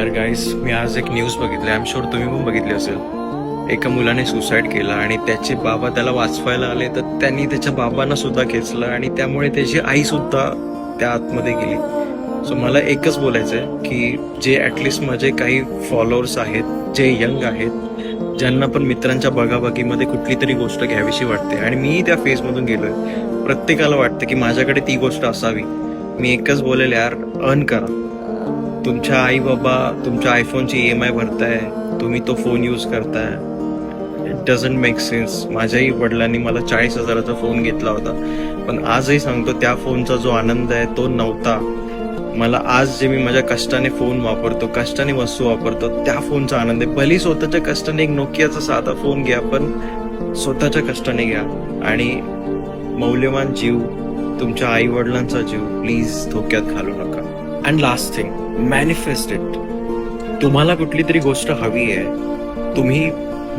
यार गाईस, मी आज एक न्यूज बघितली. आय एम शुअर तुम्ही पण बघितली असेल. एका मुलाने सुसाईड केला आणि त्याचे बाबा त्याला वाचवायला आले, तर त्यांनी त्याच्या बाबांना सुद्धा खेचलं आणि त्यामुळे त्याची आई सुद्धा त्या आतमध्ये गेली. सो मला एकच बोलायचं आहे की जे ॲटलिस्ट माझे काही फॉलोअर्स आहेत, जे यंग आहेत, ज्यांना पण मित्रांच्या बघाबघीमध्ये कुठली तरी गोष्ट घ्यावीशी वाटते, आणि मीही त्या फेजमधून गेलोय. प्रत्येकाला वाटतं की माझ्याकडे ती गोष्ट असावी. मी एकच बोलेल, यार, अर्न करा. तुमच्या आई बाबा तुमच्या आयफोनची EMI भरताय, तुम्ही तो फोन यूज करताय. It doesn't make sense. माझ्याही वडिलांनी मला 40,000चा फोन घेतला होता, पण आजही सांगतो, त्या फोनचा जो आनंद आहे तो नव्हता. मला आज जे मी माझ्या कष्टाने फोन वापरतो, कष्टाने वस्तू वापरतो, त्या फोनचा आनंद आहे. भली स्वतःच्या कष्टाने एक नोकियाचा साधा फोन घ्या, पण स्वतःच्या कष्टाने घ्या. आणि मौल्यवान जीव, तुमच्या आई वडिलांचा जीव प्लीज धोक्यात घालू नका. And last thing, manifest it. तुम्हाला कुठली तरी गोष्ट हवी आहे, तुम्ही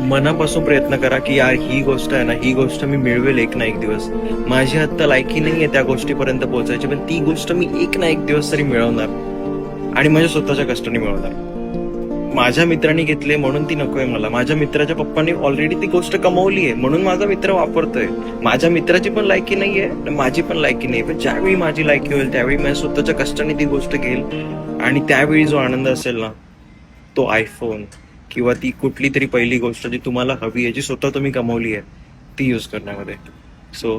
मनापासून प्रयत्न करा की यार, ही गोष्ट आहे ना, ही गोष्ट मी मिळवेल एक ना एक दिवस. माझी आत्ता लायकी नाहीये त्या गोष्टीपर्यंत पोहोचायची, पण ती गोष्ट मी एक ना एक दिवस तरी मिळवणार, आणि माझ्या स्वतःच्या कष्टाने मिळवणार. माझ्या मित्रांनी घेतले म्हणून ती नकोय मला. माझ्या मित्राच्या पप्पांनी ऑलरेडी ती गोष्ट कमवली आहे म्हणून माझा मित्र वापरतोय. माझ्या मित्राची पण लायकी नाहीये, माझी पण लायकी नाही, पण ज्यावेळी माझी लायकी होईल त्यावेळी माझ्या स्वतःच्या कष्टाने ती गोष्ट घेईल, आणि त्यावेळी जो आनंद असेल ना, तो आयफोन किंवा ती कुठली तरी पहिली गोष्ट जी तुम्हाला हवी आहे, जी स्वतः तुम्ही कमवली आहे, ती यूज करण्यामध्ये. सो